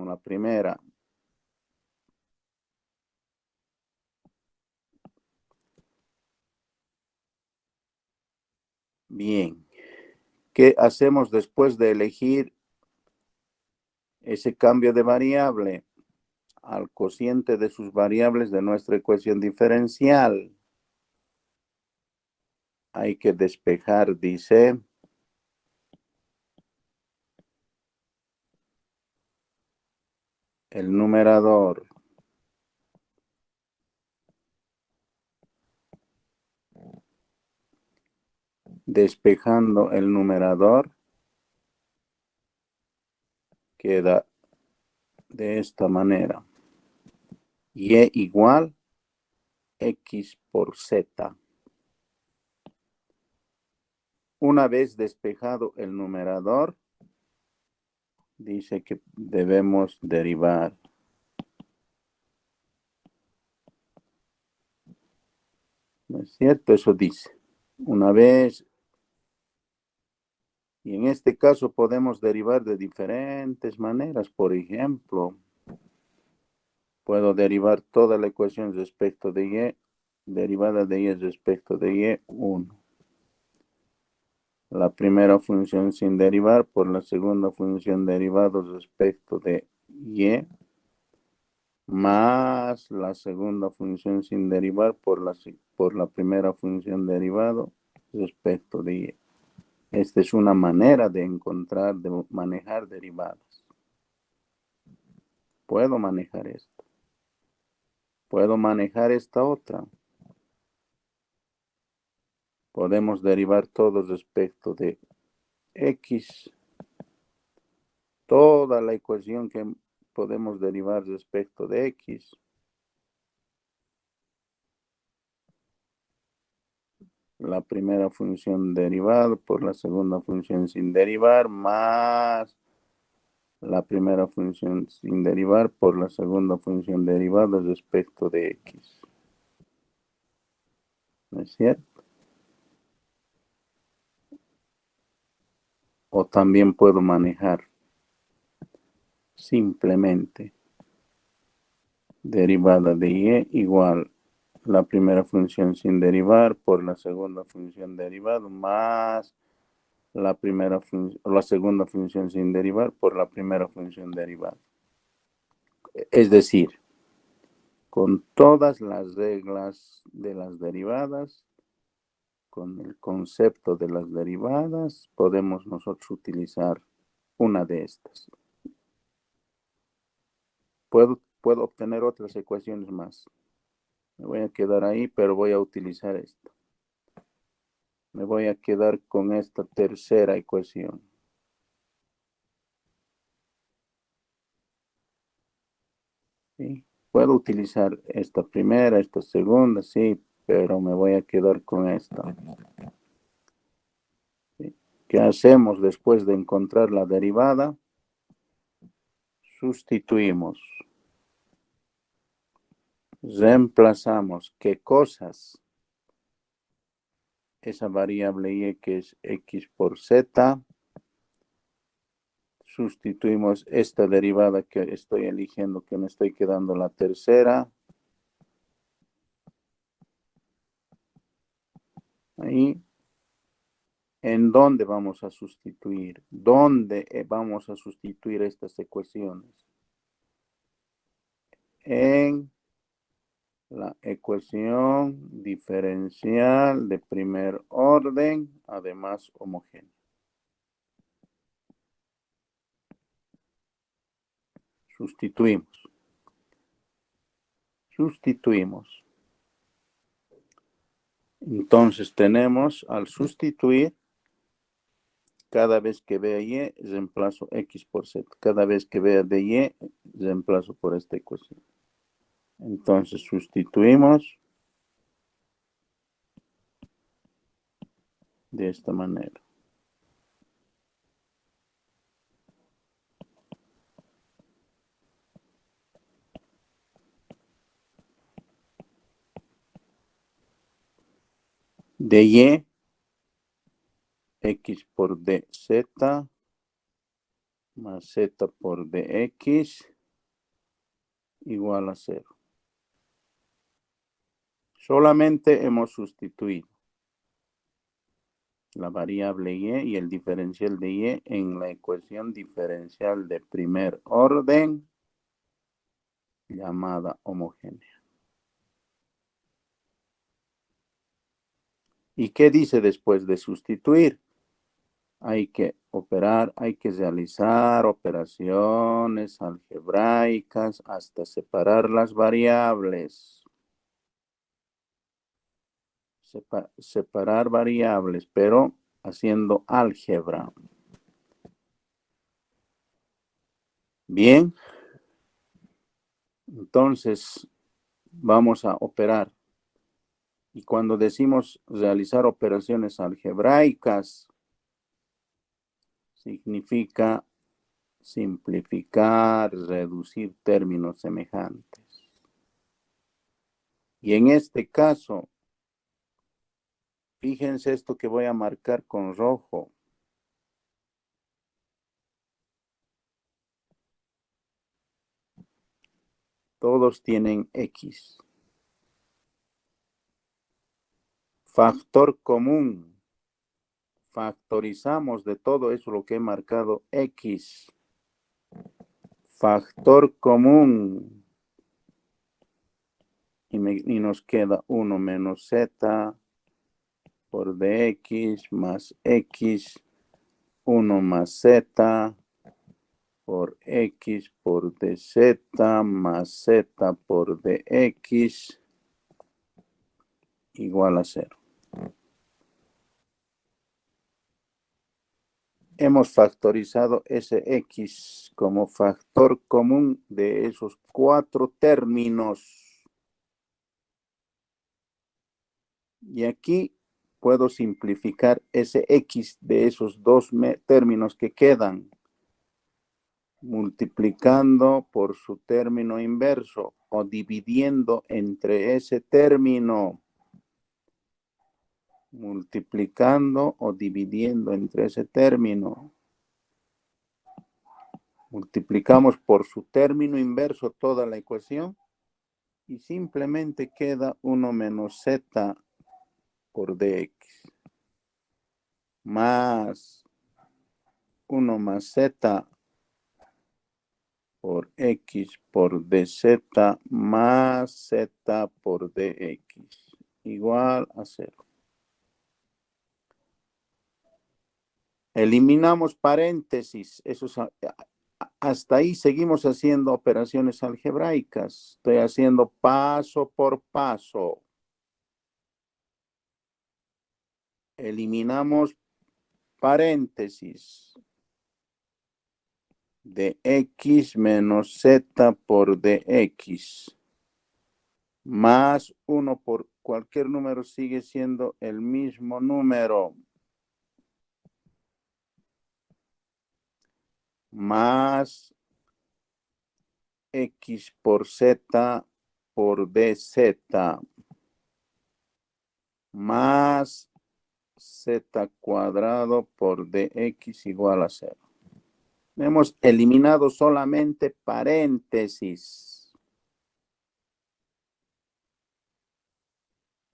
la primera. Bien. ¿Qué hacemos después de elegir ese cambio de variable? Al cociente de sus variables de nuestra ecuación diferencial. Hay que despejar, dice, el numerador. Despejando el numerador, queda de esta manera. Y igual x por z. Una vez despejado el numerador, dice que debemos derivar. ¿No es cierto? Eso dice. Una vez. Y en este caso podemos derivar de diferentes maneras. Por ejemplo, puedo derivar toda la ecuación respecto de y, derivada de y respecto de y1. La primera función sin derivar por la segunda función derivada respecto de y, más la segunda función sin derivar por la primera función derivada respecto de y. Esta es una manera de encontrar, de manejar derivadas. Puedo manejar esto. Puedo manejar esta otra. Podemos derivar todo respecto de x. Toda la ecuación que podemos derivar respecto de x. La primera función derivada por la segunda función sin derivar, más la primera función sin derivar por la segunda función derivada respecto de x. ¿No es cierto? O también puedo manejar simplemente derivada de y igual la primera función sin derivar por la segunda función derivada más la segunda función sin derivar por la primera función derivada. Es decir, con todas las reglas de las derivadas, con el concepto de las derivadas, podemos nosotros utilizar una de estas. Puedo obtener otras ecuaciones más. Me voy a quedar ahí, pero voy a utilizar esto. Me voy a quedar con esta tercera ecuación. ¿Sí? Puedo utilizar esta primera, esta segunda, sí, pero me voy a quedar con esta. ¿Sí? ¿Qué hacemos después de encontrar la derivada? Sustituimos. Reemplazamos qué cosas. Esa variable y que es x por z. Sustituimos esta derivada que estoy eligiendo, que me estoy quedando la tercera. Ahí. ¿En dónde vamos a sustituir? ¿Dónde vamos a sustituir estas ecuaciones? En la ecuación diferencial de primer orden, además homogénea. Sustituimos. Sustituimos. Entonces tenemos al sustituir, cada vez que vea y, reemplazo x por z. Cada vez que vea de y, reemplazo por esta ecuación. Entonces sustituimos de esta manera. De y, x por dz, más z por dx, igual a 0. Solamente hemos sustituido la variable y el diferencial de y en la ecuación diferencial de primer orden llamada homogénea. ¿Y qué dice después de sustituir? Hay que operar, hay que realizar operaciones algebraicas hasta separar las variables. Separar variables, pero haciendo álgebra. Bien, entonces vamos a operar. Y cuando decimos realizar operaciones algebraicas, significa simplificar, reducir términos semejantes. Y en este caso, fíjense esto que voy a marcar con rojo. Todos tienen X. Factor común. Factorizamos de todo eso lo que he marcado X. Factor común. Y nos queda 1 menos Z por dx más X. 1 más Z por X por dz más Z por dx igual a 0. Hemos factorizado ese X como factor común de esos 4 términos. Y aquí puedo simplificar ese X de esos 2 términos que quedan, multiplicando por su término inverso o dividiendo entre ese término. Multiplicando o dividiendo entre ese término. Multiplicamos por su término inverso toda la ecuación y simplemente queda 1 menos Z por dx más 1 más Z por X por dz más Z por dx igual a 0. Eliminamos paréntesis. Hasta ahí seguimos haciendo operaciones algebraicas. Estoy haciendo paso por paso. Eliminamos paréntesis de X menos Z por dx. Más 1 por cualquier número sigue siendo el mismo número. Más X por Z por dz. Más Z cuadrado por dx igual a 0. Hemos eliminado solamente paréntesis.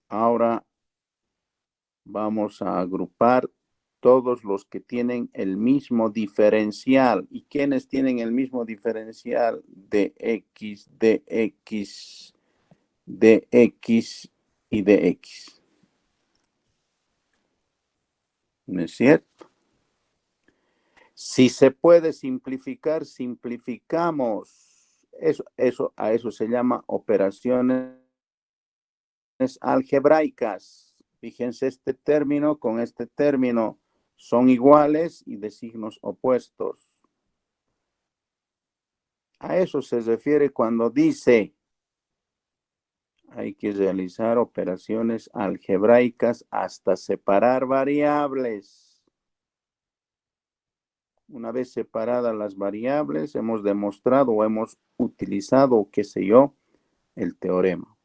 Ahora vamos a agrupar todos los que tienen el mismo diferencial. ¿Y quiénes tienen el mismo diferencial? Dx, dx, dx y dx. ¿No es cierto? Si se puede simplificar, simplificamos. A eso se llama operaciones algebraicas. Fíjense, este término con este término son iguales y de signos opuestos. A eso se refiere cuando dice hay que realizar operaciones algebraicas hasta separar variables. Una vez separadas las variables, hemos demostrado o hemos utilizado, qué sé yo, el teorema.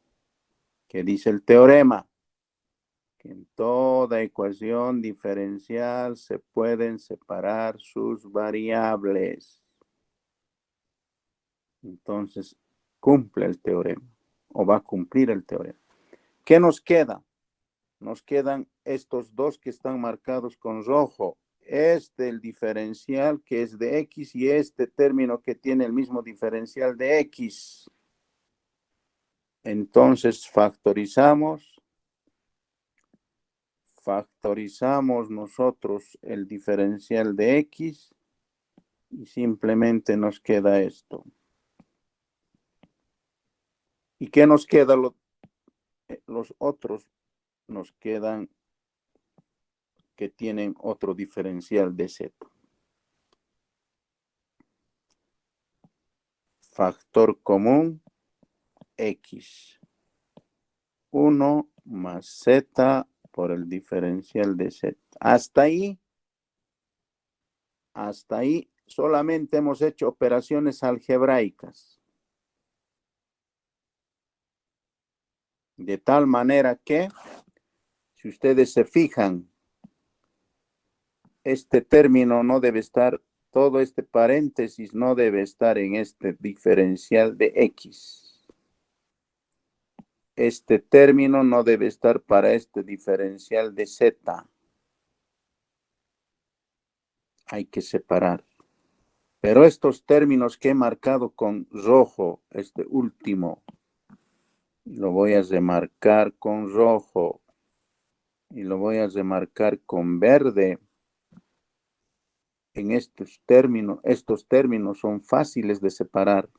¿Qué dice el teorema? Que en toda ecuación diferencial se pueden separar sus variables. Entonces, cumple el teorema o va a cumplir el teorema. ¿Qué nos queda? Nos quedan estos dos que están marcados con rojo. El diferencial que es de X y este término que tiene el mismo diferencial de X. Entonces factorizamos nosotros el diferencial de X y simplemente nos queda esto. ¿Y qué nos queda? Los otros nos quedan que tienen otro diferencial de Z. Factor común X. 1 más Z por el diferencial de Z. Hasta ahí solamente hemos hecho operaciones algebraicas. De tal manera que, si ustedes se fijan, este término no debe estar, todo este paréntesis no debe estar en este diferencial de X. Este término no debe estar para este diferencial de Z. Hay que separar. Pero estos términos que he marcado con rojo, este último, lo voy a remarcar con rojo y lo voy a remarcar con verde. En estos términos son fáciles de separar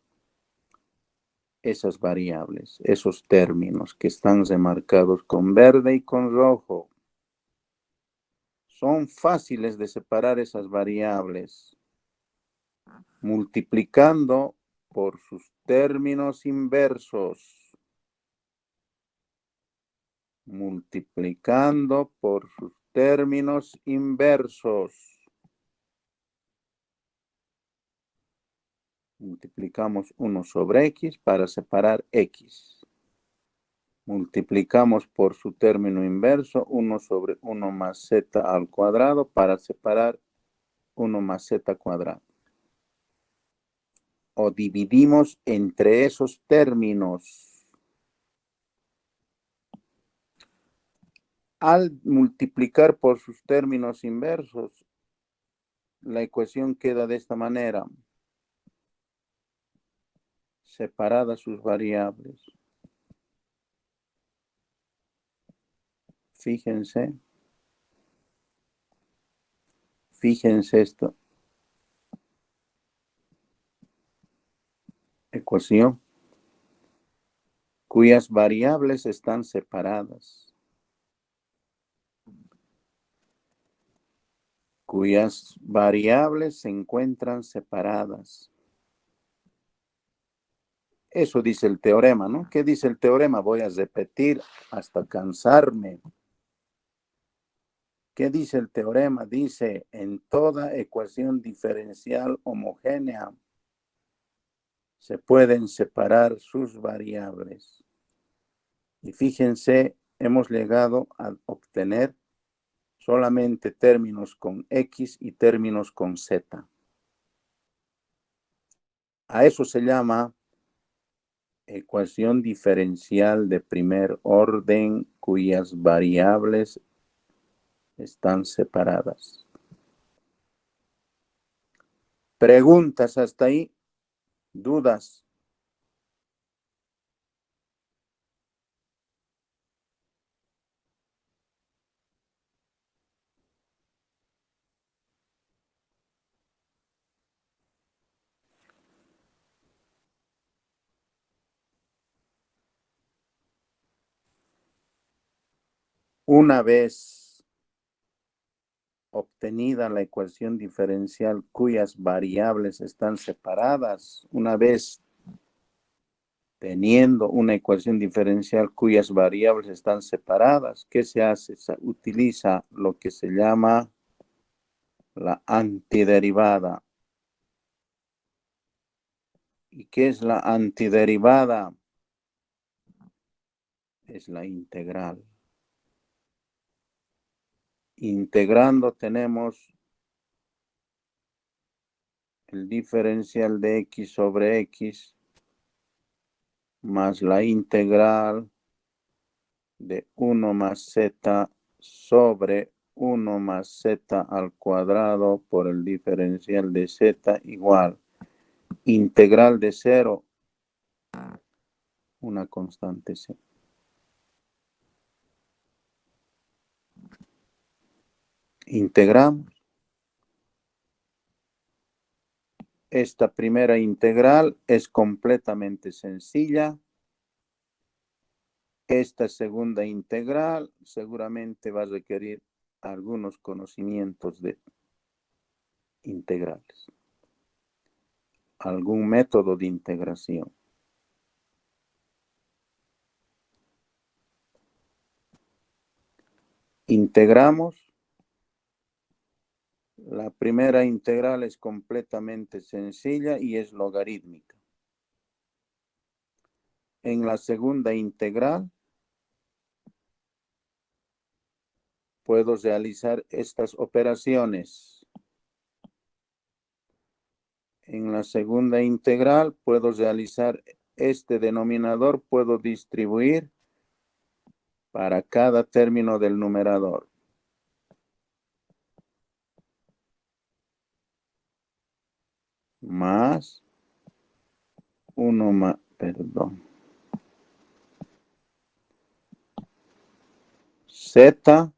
esas variables, esos términos que están remarcados con verde y con rojo. Son fáciles de separar esas variables multiplicando por sus términos inversos. Multiplicando por sus términos inversos. Multiplicamos 1 sobre X para separar X. Multiplicamos por su término inverso 1 sobre 1 más Z al cuadrado para separar 1 más Z cuadrado. O dividimos entre esos términos. Al multiplicar por sus términos inversos, la ecuación queda de esta manera. Separadas sus variables. Fíjense esto. Ecuación cuyas variables están separadas. Cuyas variables se encuentran separadas. Eso dice el teorema, ¿no? ¿Qué dice el teorema? Voy a repetir hasta cansarme. ¿Qué dice el teorema? Dice, en toda ecuación diferencial homogénea se pueden separar sus variables. Y fíjense, hemos llegado a obtener solamente términos con X y términos con Z. A eso se llama ecuación diferencial de primer orden cuyas variables están separadas. ¿Preguntas hasta ahí? ¿Dudas? Una vez obtenida la ecuación diferencial cuyas variables están separadas, una vez teniendo una ecuación diferencial cuyas variables están separadas, ¿qué se hace? Se utiliza lo que se llama la antiderivada. ¿Y qué es la antiderivada? Es la integral. Integrando tenemos el diferencial de X sobre X más la integral de 1 más z sobre 1 más z al cuadrado por el diferencial de z igual integral de 0, una constante c. Integramos. Esta primera integral es completamente sencilla. Esta segunda integral seguramente va a requerir algunos conocimientos de integrales, algún método de integración. Integramos. La primera integral es completamente sencilla y es logarítmica. En la segunda integral puedo realizar estas operaciones. En la segunda integral puedo realizar este denominador, puedo distribuir para cada término del numerador. Más 1 más, perdón. Z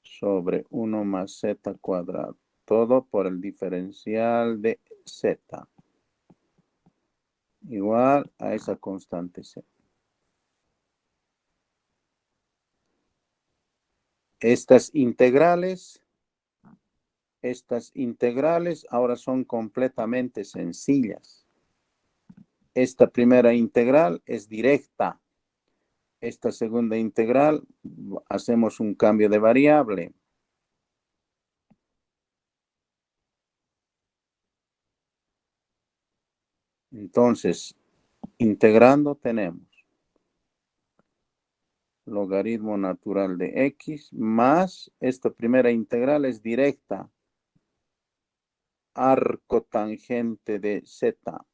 sobre 1 más z cuadrado. Todo por el diferencial de z. Igual a esa constante c. Estas integrales ahora son completamente sencillas. Esta primera integral es directa. Esta segunda integral hacemos un cambio de variable. Entonces, integrando tenemos logaritmo natural de x más esta primera integral es directa. Arco tangente de z.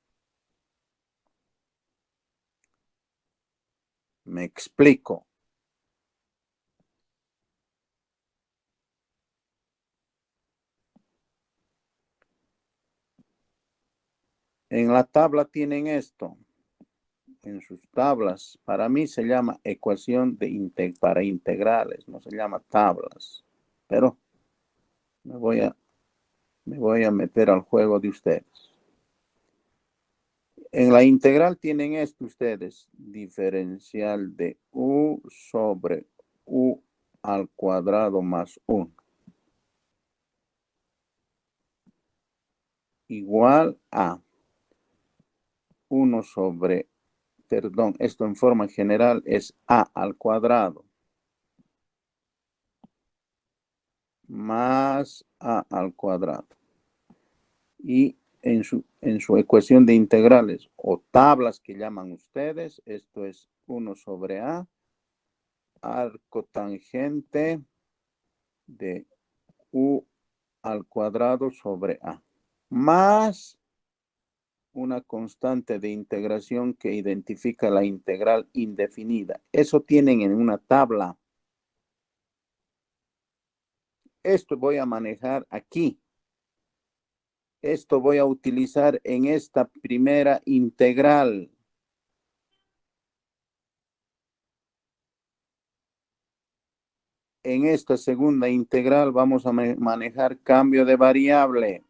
Me explico. En la tabla tienen esto. En sus tablas. Para mí se llama ecuación para integrales. No se llama tablas. Pero me voy a meter al juego de ustedes. En la integral tienen esto ustedes. Diferencial de u sobre u al cuadrado más 1. Igual a 1 sobre, perdón, esto en forma general es a al cuadrado más a al cuadrado. Y en su ecuación de integrales o tablas que llaman ustedes, esto es 1 sobre a, arco tangente de u al cuadrado sobre a, más una constante de integración que identifica la integral indefinida. Eso tienen en una tabla. Esto voy a manejar aquí. Esto voy a utilizar en esta primera integral. En esta segunda integral vamos a manejar cambio de variable.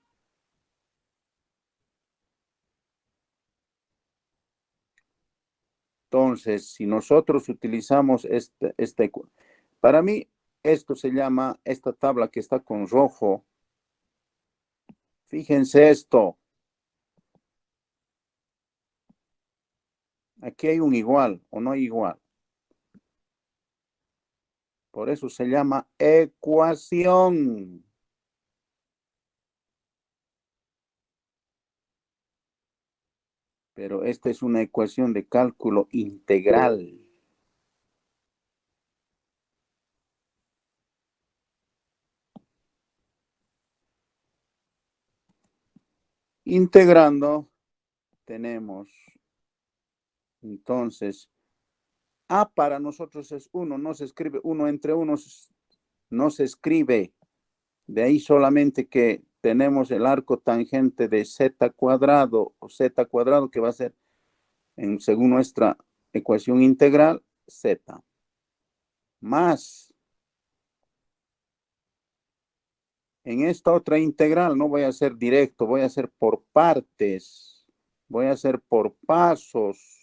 Entonces, si nosotros utilizamos para mí, esto se llama, esta tabla que está con rojo. Fíjense esto. Aquí hay un igual o no hay igual. Por eso se llama ecuación. Pero esta es una ecuación de cálculo integral. Integrando, tenemos Entonces, A para nosotros es 1, no se escribe 1 entre 1, no se escribe. De ahí solamente que tenemos el arco tangente de z cuadrado o z cuadrado que va a ser, según nuestra ecuación integral, z. Más, en esta otra integral no voy a hacer directo, voy a hacer por partes, voy a hacer por pasos.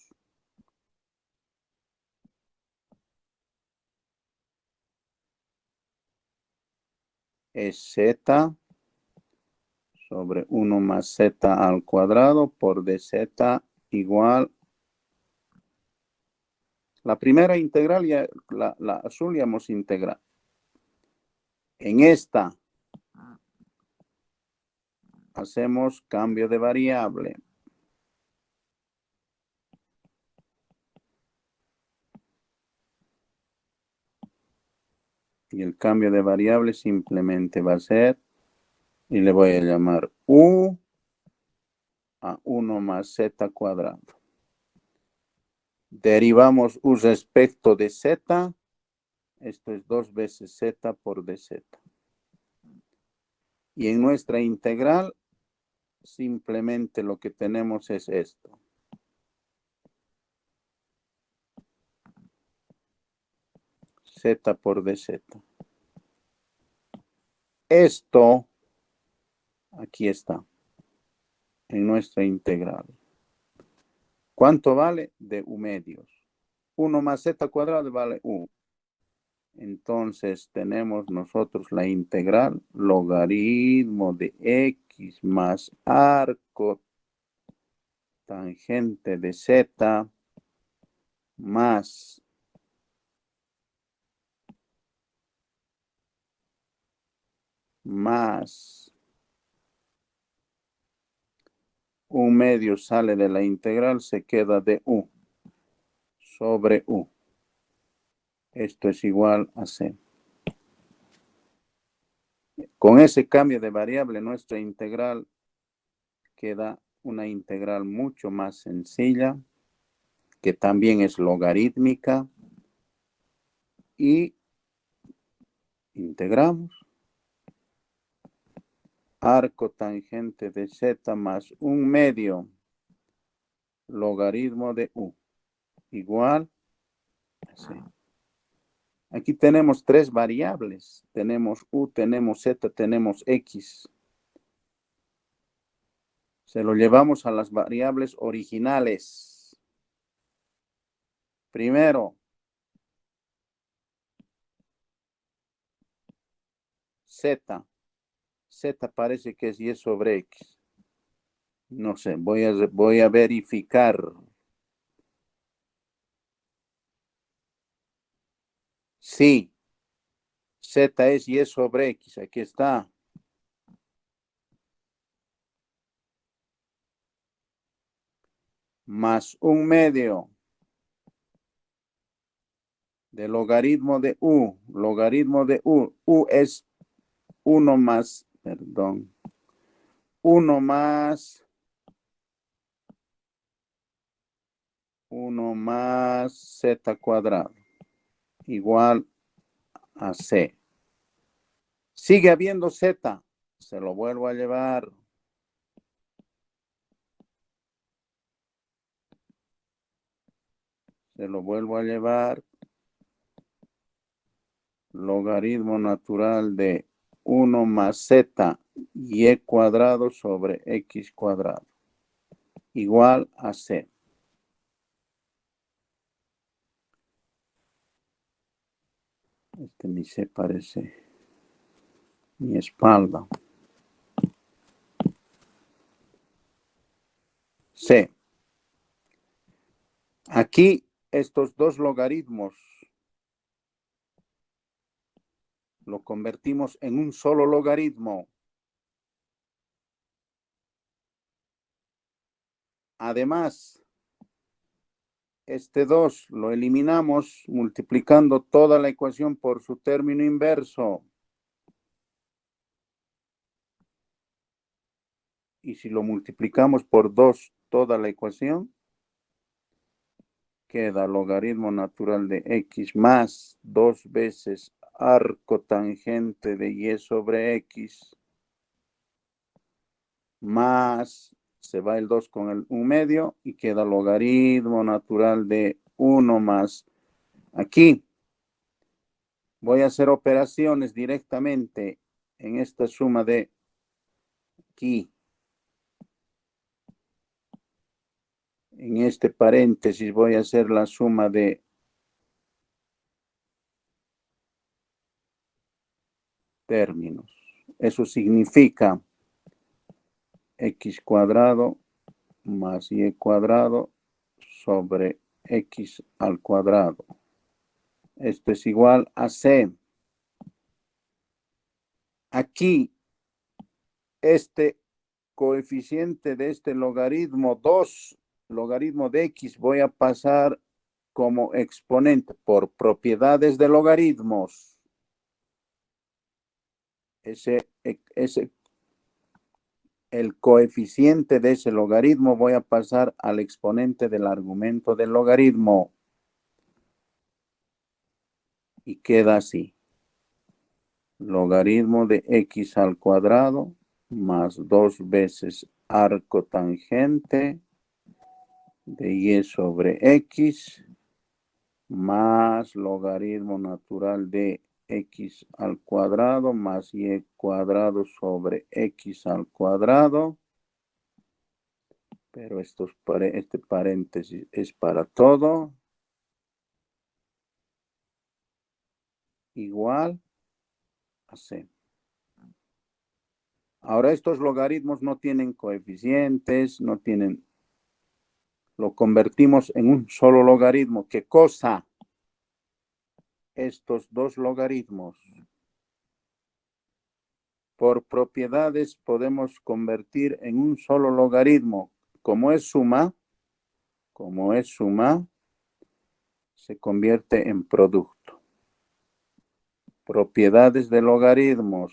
Es z sobre 1 más z al cuadrado por dz igual. La primera integral, ya, la azul ya hemos integrado. En esta hacemos cambio de variable. Y el cambio de variable simplemente va a ser, y le voy a llamar u a 1 más z cuadrado. Derivamos u respecto de z. Esto es 2 veces z por dz. Y en nuestra integral, simplemente lo que tenemos es esto. Z por dz. Esto, aquí está, en nuestra integral. ¿Cuánto vale? De u medios. 1 más z cuadrado vale u. Entonces tenemos nosotros la integral logaritmo de x más arco tangente de z más un medio sale de la integral, se queda de u sobre u. Esto es igual a c. Con ese cambio de variable, nuestra integral queda una integral mucho más sencilla, que también es logarítmica, y integramos arco tangente de z más un medio logaritmo de u igual a c. Aquí tenemos tres variables. Tenemos u, tenemos z, tenemos x. Se lo llevamos a las variables originales. Primero, z. Z parece que es y sobre x. No sé, voy a verificar. Sí, z es y sobre x. Aquí está. Más un medio de logaritmo de u. Logaritmo de u. U es 1 más, perdón. 1 más 1 más z cuadrado igual a c. Sigue habiendo z. Se lo vuelvo a llevar. Se lo vuelvo a llevar. Logaritmo natural de 1 más z y cuadrado sobre x cuadrado igual a c. Este ni se parece mi espalda. C. Aquí estos dos logaritmos lo convertimos en un solo logaritmo. Además, este 2 lo eliminamos multiplicando toda la ecuación por su término inverso. Y si lo multiplicamos por 2 toda la ecuación, queda logaritmo natural de x más 2 veces arco tangente de y sobre x más, se va el 2 con el 1 medio y queda logaritmo natural de 1 más. Aquí voy a hacer operaciones directamente en esta suma de aquí. En este paréntesis voy a hacer la suma de términos. Eso significa x cuadrado más y cuadrado sobre x al cuadrado. Esto es igual a c. Aquí, este coeficiente de este logaritmo 2, logaritmo de x, voy a pasar como exponente por propiedades de logaritmos. El coeficiente de ese logaritmo voy a pasar al exponente del argumento del logaritmo. Y queda así. Logaritmo de x al cuadrado más 2 veces arco tangente de y sobre x más logaritmo natural de x al cuadrado más y cuadrado sobre x al cuadrado. Pero este paréntesis es para todo. Igual a c. Ahora estos logaritmos no tienen coeficientes, no tienen... Lo convertimos en un solo logaritmo. ¿Qué cosa? Estos dos logaritmos. Por propiedades podemos convertir en un solo logaritmo. Como es suma, se convierte en producto. Propiedades de logaritmos.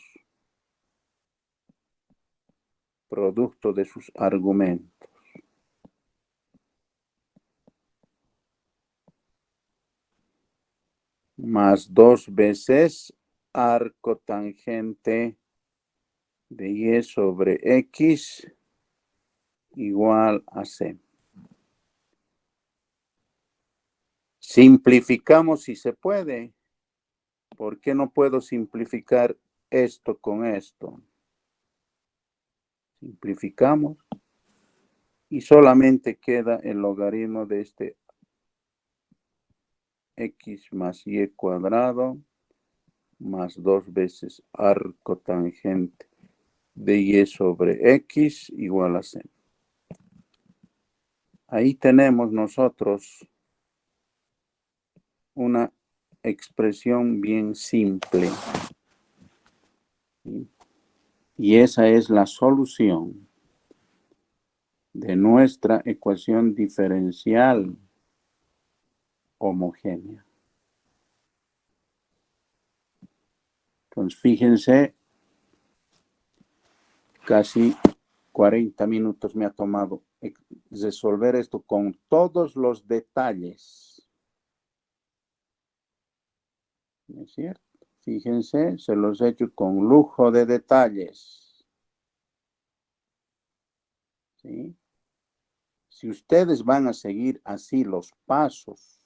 Producto de sus argumentos. Más 2 veces arco tangente de y sobre x igual a c. Simplificamos si se puede. ¿Por qué no puedo simplificar esto con esto? Simplificamos y solamente queda el logaritmo de este x más y cuadrado más 2 veces arco tangente de y sobre x igual a c. Ahí tenemos nosotros una expresión bien simple. Y esa es la solución de nuestra ecuación diferencial homogénea. Entonces, fíjense, casi 40 minutos me ha tomado resolver esto con todos los detalles. ¿No es cierto? Fíjense, se los he hecho con lujo de detalles. ¿Sí? Si ustedes van a seguir así los pasos,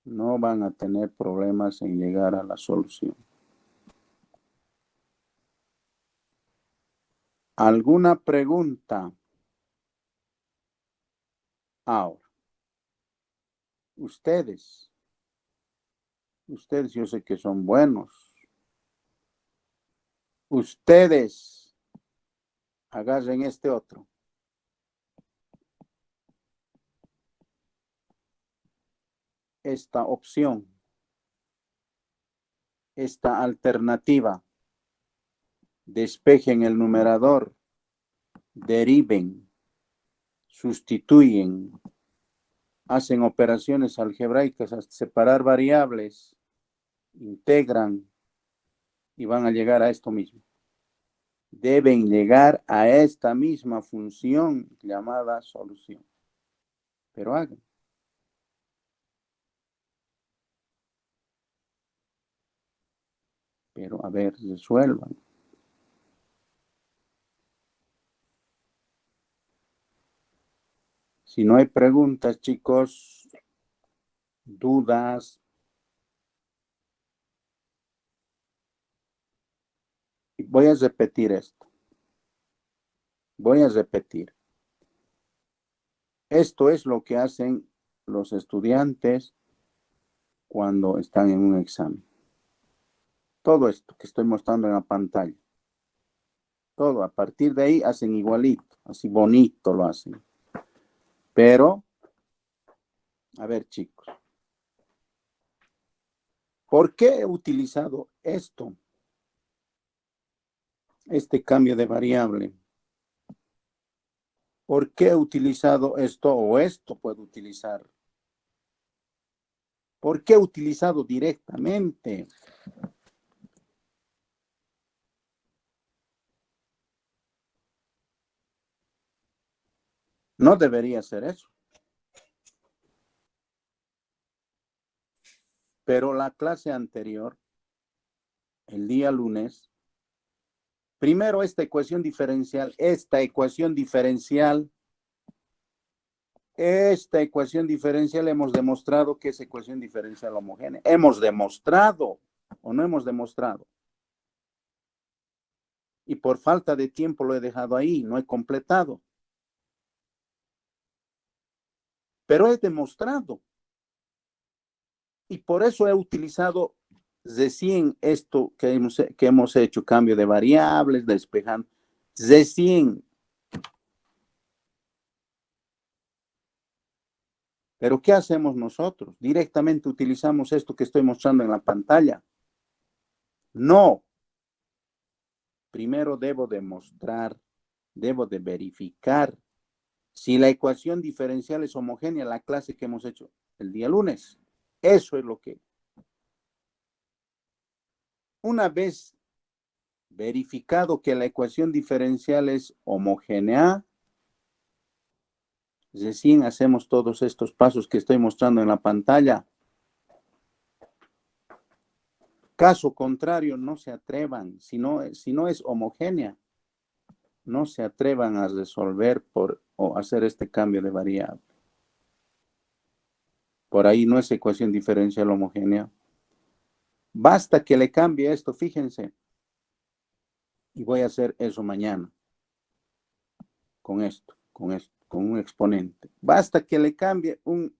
no van a tener problemas en llegar a la solución. ¿Alguna pregunta? Ahora, ustedes yo sé que son buenos. Ustedes agarren este otro. Esta opción. Esta alternativa. Despejen el numerador. Deriven. Sustituyen. Hacen operaciones algebraicas hasta separar variables. Integran. Y van a llegar a esto mismo. Deben llegar a esta misma función llamada solución. pero hagan. Pero a ver, resuelvan. Si no hay preguntas, chicos, dudas, voy a repetir esto. Voy a repetir. Esto es lo que hacen los estudiantes cuando están en un examen. Todo esto que estoy mostrando en la pantalla. Todo, a partir de ahí hacen igualito, así bonito lo hacen. Pero, a ver, chicos, ¿por qué he utilizado esto? Este cambio de variable. ¿Por qué he utilizado esto o esto puedo utilizar? ¿Por qué he utilizado directamente? No debería ser eso. Pero la clase anterior, el día lunes, primero esta ecuación diferencial hemos demostrado que es ecuación diferencial homogénea. Hemos demostrado o no hemos demostrado. Y por falta de tiempo lo he dejado ahí, no he completado. Pero he demostrado. Y por eso he utilizado recién esto que hemos hecho, cambio de variables, despejando. Recién. Pero ¿qué hacemos nosotros? Directamente utilizamos esto que estoy mostrando en la pantalla. No. Primero debo demostrar, debo de verificar si la ecuación diferencial es homogénea, la clase que hemos hecho el día lunes. Eso es lo que. Una vez verificado que la ecuación diferencial es homogénea, recién hacemos todos estos pasos que estoy mostrando en la pantalla. Caso contrario, no se atrevan. Si no es homogénea, no se atrevan a resolver o hacer este cambio de variable. Por ahí no es ecuación diferencial homogénea. Basta que le cambie esto, fíjense. Y voy a hacer eso mañana. Con esto, con un exponente. Basta que le cambie un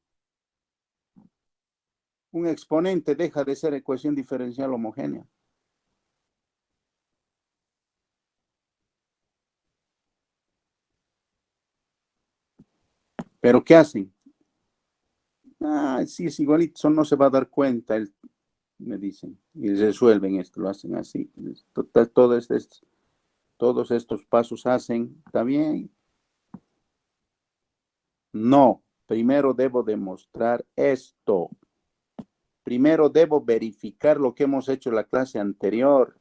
exponente, deja de ser ecuación diferencial homogénea. ¿Pero qué hacen? Sí, es igualito, eso no se va a dar cuenta, me dicen. Y resuelven esto, lo hacen así. Todos estos pasos hacen, ¿está bien? No, primero debo demostrar esto. Primero debo verificar lo que hemos hecho en la clase anterior.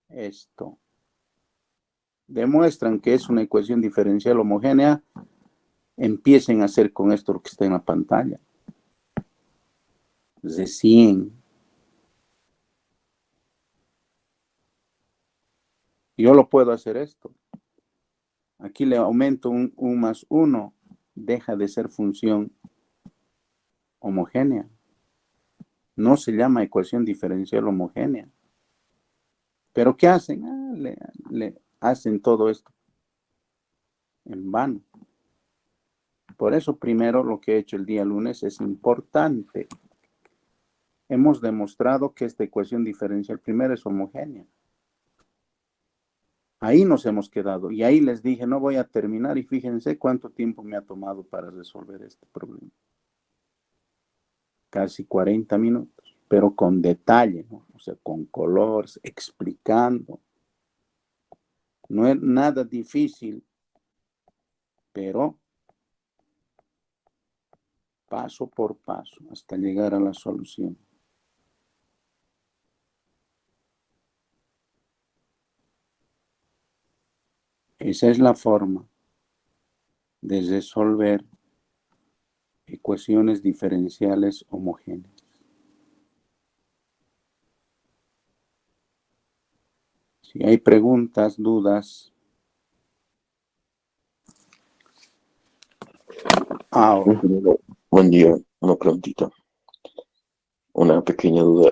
Esto. Demuestran que es una ecuación diferencial homogénea. Empiecen a hacer con esto lo que está en la pantalla. Recién. Yo lo puedo hacer esto. Aquí le aumento un más 1. Deja de ser función homogénea. No se llama ecuación diferencial homogénea. ¿Pero qué hacen? Le hacen todo esto en vano. Por eso primero lo que he hecho el día lunes es importante. Hemos demostrado que esta ecuación diferencial primero es homogénea. Ahí nos hemos quedado y ahí les dije no voy a terminar y fíjense cuánto tiempo me ha tomado para resolver este problema. Casi 40 minutos, pero con detalle, ¿no? O sea, con colores, explicando. No es nada difícil, pero paso por paso hasta llegar a la solución. Esa es la forma de resolver Ecuaciones diferenciales homogéneas. Si hay preguntas, dudas. Ahora. Buen día, una preguntita, una pequeña duda.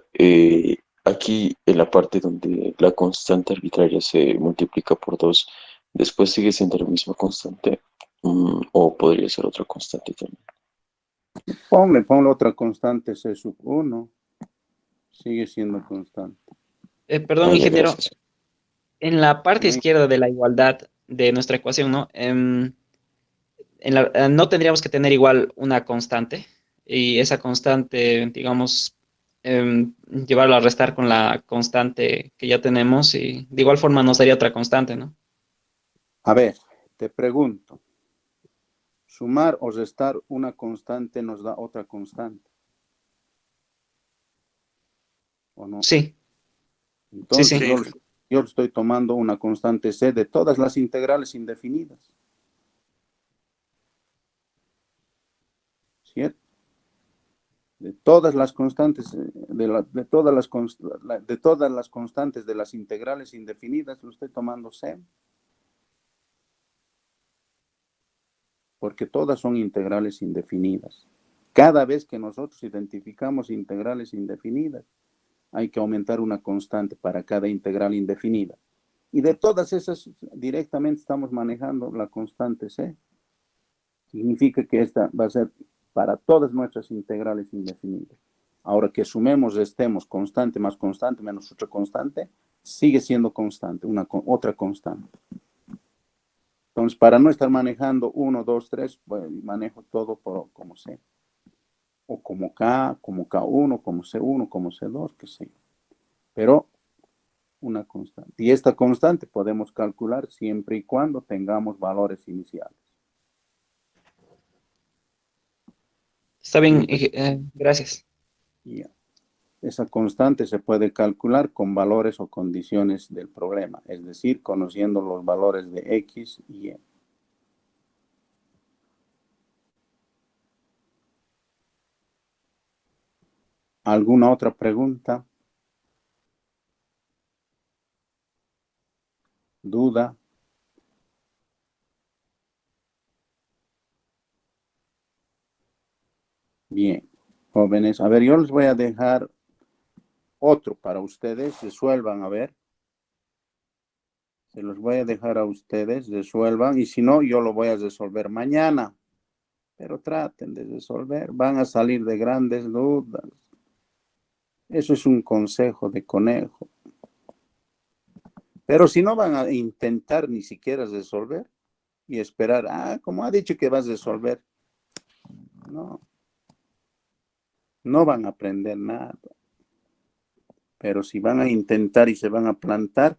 Aquí en la parte donde la constante arbitraria se multiplica por 2, después sigue siendo la misma constante, o podría ser otra constante también. Ponle otra constante C sub 1. Sigue siendo constante. Ah, Perdón, ya, ingeniero, gracias. en la parte ¿No? izquierda de la igualdad de nuestra ecuación, ¿no? No tendríamos que tener igual una constante y esa constante, digamos, llevarla a restar con la constante que ya tenemos y de igual forma nos daría otra constante, ¿no? A ver, te pregunto. Sumar o restar una constante nos da otra constante, ¿o no? Sí, sí, Entonces sí. yo estoy tomando una constante C de todas las integrales indefinidas, ¿cierto? De todas las constantes, de todas las constantes de las integrales indefinidas, lo estoy tomando C, porque todas son integrales indefinidas. Cada vez que nosotros identificamos integrales indefinidas, hay que aumentar una constante para cada integral indefinida. Y de todas esas, directamente estamos manejando la constante C. Significa que esta va a ser para todas nuestras integrales indefinidas. Ahora que sumemos, restemos constante más constante menos otra constante, sigue siendo constante, otra constante. Entonces, para no estar manejando 1, 2, 3, bueno, manejo todo como C. O como K, como K1, como C1, como C2, qué sé yo. Pero una constante. Y esta constante podemos calcular siempre y cuando tengamos valores iniciales. Está bien, Siempre. gracias. Y esa constante se puede calcular con valores o condiciones del problema, es decir, conociendo los valores de X y Y. ¿Alguna otra pregunta? ¿Duda? Bien, jóvenes. A ver, yo les voy a dejar otro para ustedes. Resuelvan, a ver. Se los voy a dejar a ustedes, resuelvan. Y si no, yo lo voy a resolver mañana. Pero traten de resolver. Van a salir de grandes dudas. Eso es un consejo de conejo. Pero si no van a intentar ni siquiera resolver y esperar, como ha dicho que vas a resolver, no, no van a aprender nada. Pero si van a intentar y se van a plantar,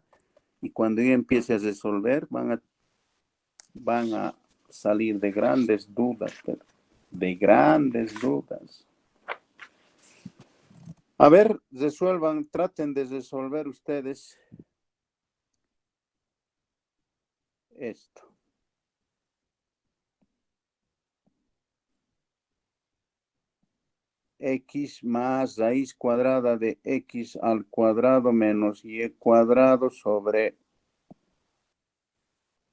y cuando yo empiece a resolver, van a salir de grandes dudas, de grandes dudas. A ver, resuelvan, traten de resolver ustedes esto. X más raíz cuadrada de X al cuadrado menos Y cuadrado sobre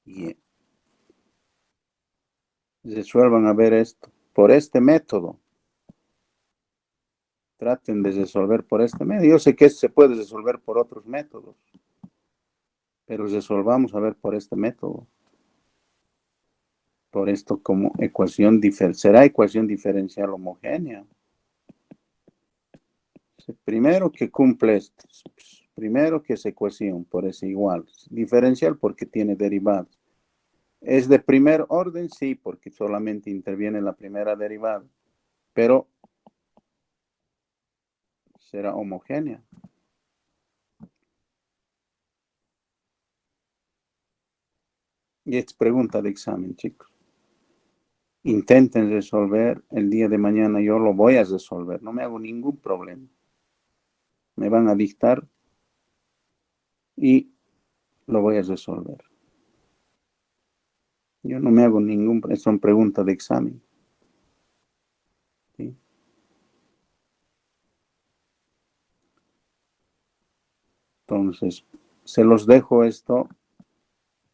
Y. Resuelvan a ver esto por este método. Traten de resolver por este método. Yo sé que se puede resolver por otros métodos, pero resolvamos a ver por este método. Por esto como ecuación diferencial. Será ecuación diferencial homogénea. Primero que cumple esto. Primero que es ecuación, por eso igual. Diferencial porque tiene derivadas. ¿Es de primer orden? Sí, porque solamente interviene la primera derivada. Pero será homogénea. Y es pregunta de examen, chicos. Intenten resolver el día de mañana. Yo lo voy a resolver. No me hago ningún problema. Me van a dictar y lo voy a resolver. Yo no me hago ningún... Son preguntas de examen. Entonces, se los dejo esto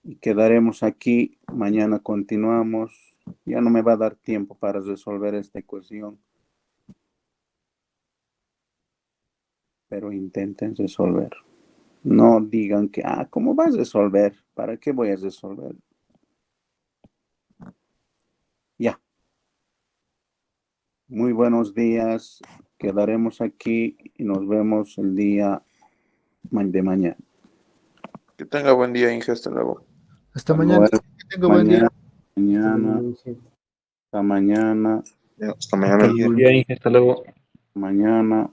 y quedaremos aquí. Mañana continuamos. Ya no me va a dar tiempo para resolver esta ecuación, pero intenten resolver. No digan que, ¿cómo vas a resolver? ¿Para qué voy a resolver? Ya. Muy buenos días. Quedaremos aquí y nos vemos el día de mañana. Que tenga buen día, Inge. Hasta luego. Hasta mañana. Que tenga buen día. Mañana. Hasta mañana. Hasta mañana. Hasta luego. Mañana.